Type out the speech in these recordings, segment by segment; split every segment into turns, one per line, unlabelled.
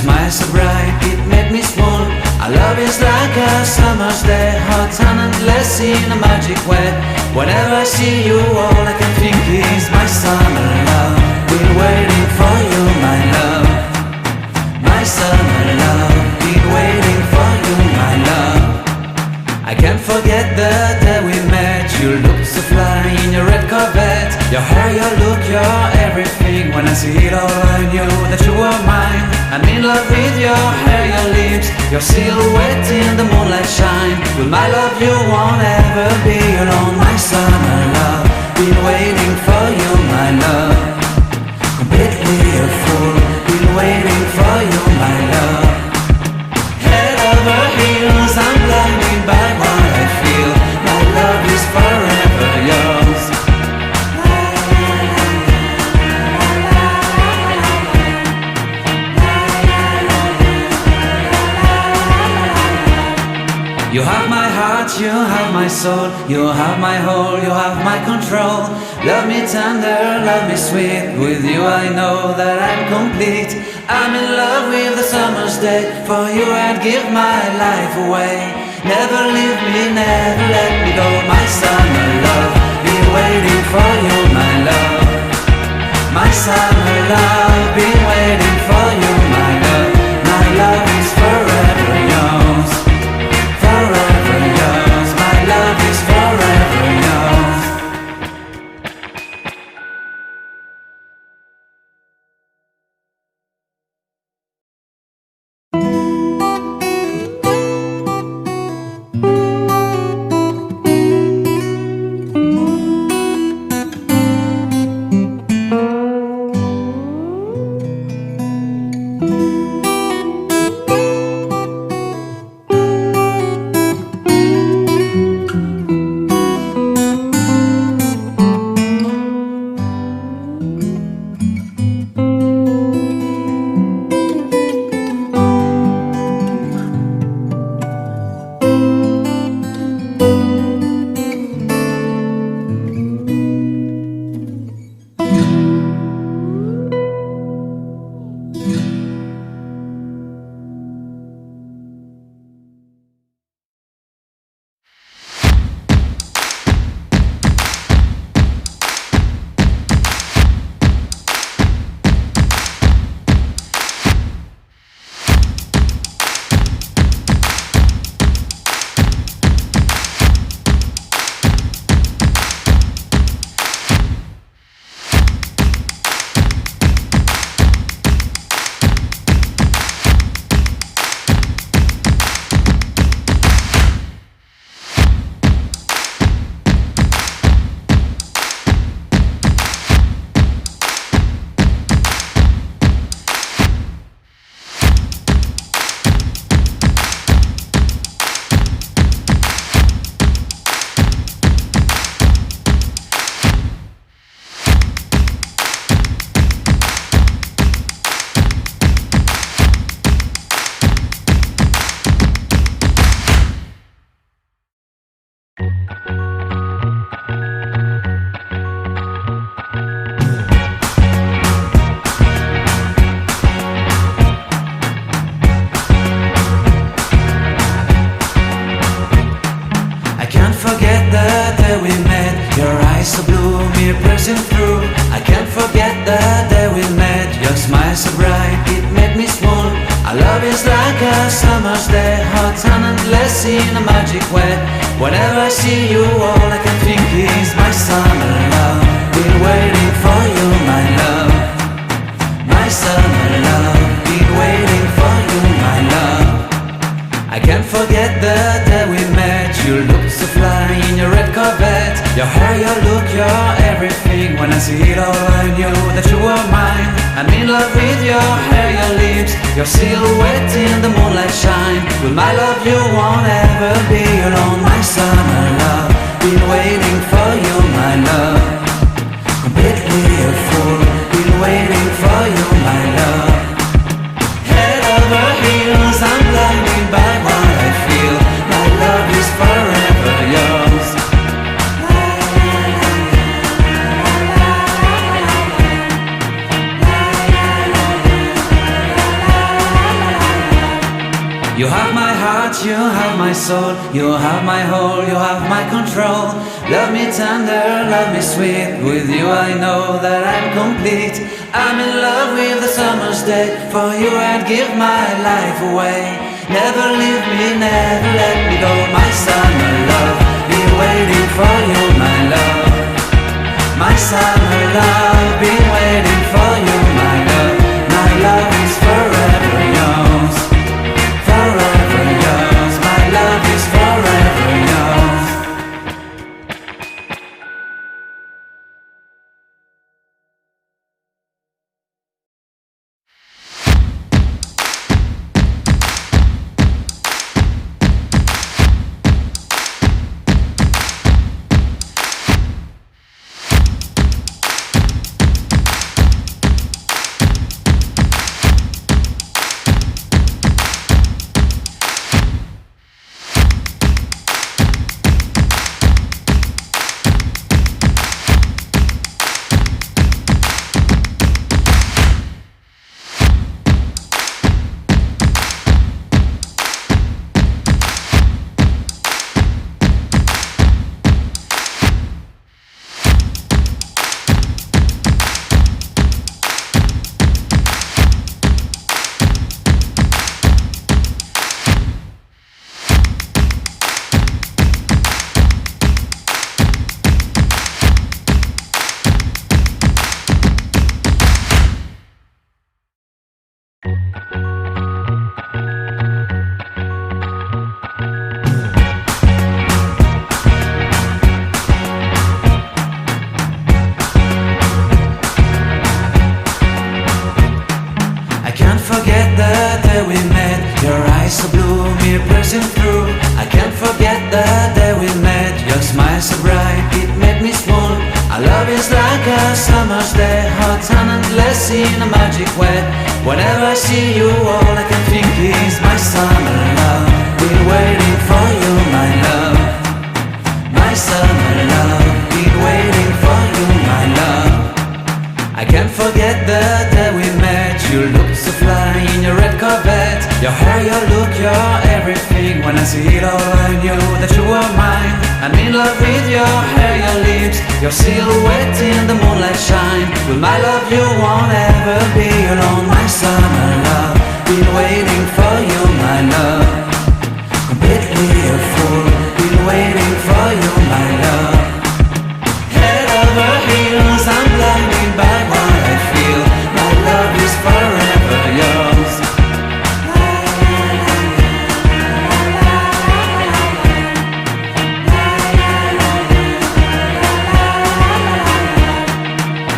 smile so bright, it made me swoon. Our love is like a summer's day, hot and endless in a magic way. Whenever I see you, all I can think is my summer love. Been waiting for you, my love. My summer love, been waiting for you, my love. I can't forget the day we met. You looked so fly in your red Corvette. Your hair, your look, your everything. When I see it all, I knew that you were mine. I'm in love with your hair, your lips, your silhouette in the moonlight shine. With my love you won't ever be alone. My summer love, been waiting for you, my love. Completely a fool, been waiting for you, my love. Head over heels, I'm blinded by what I feel. My love is forever yours. You have my heart, you have my soul, you have my whole, you have my control. Love me tender, love me sweet. With you I know that I'm complete. I'm in love with the summer's day. For you I'd give my life away. Never leave me, never let me go. My summer love, been waiting for you, my love. My summer love, been waiting for you, my love. My love is forever yours. Forever yours, my love is forever yours. In a magic way. Whenever I see you, all I can think is my summer love. Been waiting for you, my love. My summer love. Been waiting for you, my love. I can't forget the day we met. You looked so fly in your red Corvette. Your hair, your look, your everything. When I see it all, I knew that you were mine. I'm in love with your hair, your lips, your silhouette in the moonlight shine. With my love you won't ever be alone. My summer love, been waiting for you, my love. Completely a fool, been waiting for you, my love. Head over heels, I'm blinded by what I feel. My love is forever yours. You have my heart, you have my soul, you have my whole, you have my control. Love me tender, love me sweet, with you I know that I'm complete. I'm in love with the summer's day, for you I'd give my life away. Never leave me, never let me go, my summer love, be waiting for you, my love. My summer love, be waiting for you, my love. My love is forever yours, forever yours. My love is forever yours. Forget the day we met, your eyes so blue, me piercing through. I can't forget the day we met, your smile so bright, it made me swoon. Our love is like a summer's day, hot and endless in a magic way. Whenever I see you, all I can think is my summer love. Been waiting for you, my love. My summer love, been waiting for you, my love. I can't forget the day we met. You looked so fly in your red Corvette. Your hair, your look, your everything. When I see it all, I knew that you were mine. I'm in love with your hair, your lips, your silhouette in the moonlight shine. With my love you won't ever be alone. My summer love, been waiting for you, my love. Completely a fool, been waiting for you, my love. Head over heels, I'm blinded by what I feel. My love is forever yours.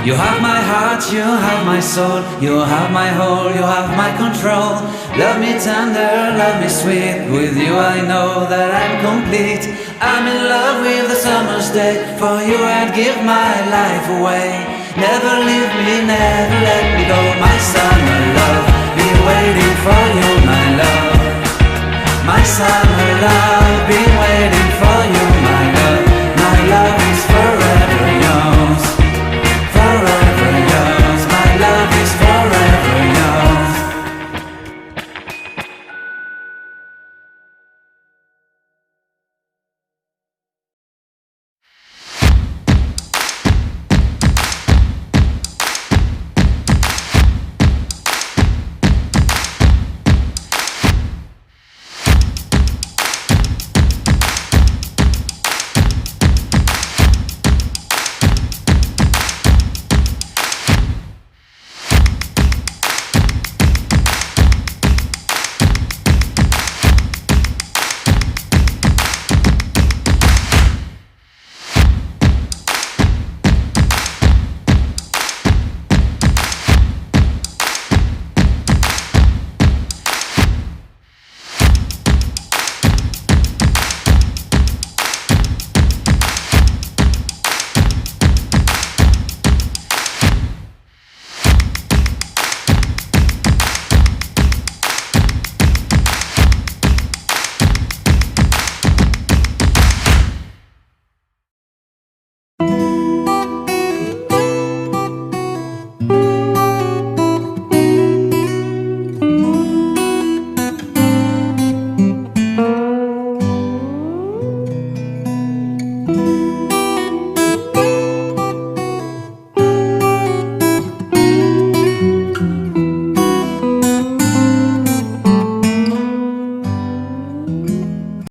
You have my heart, you have my soul, you have my whole, you have my control. Love me tender, love me sweet, with you I know that I'm complete. I'm in love with the summer's day, for you I'd give my life away. Never leave me, never let me go, my summer love, be waiting for you.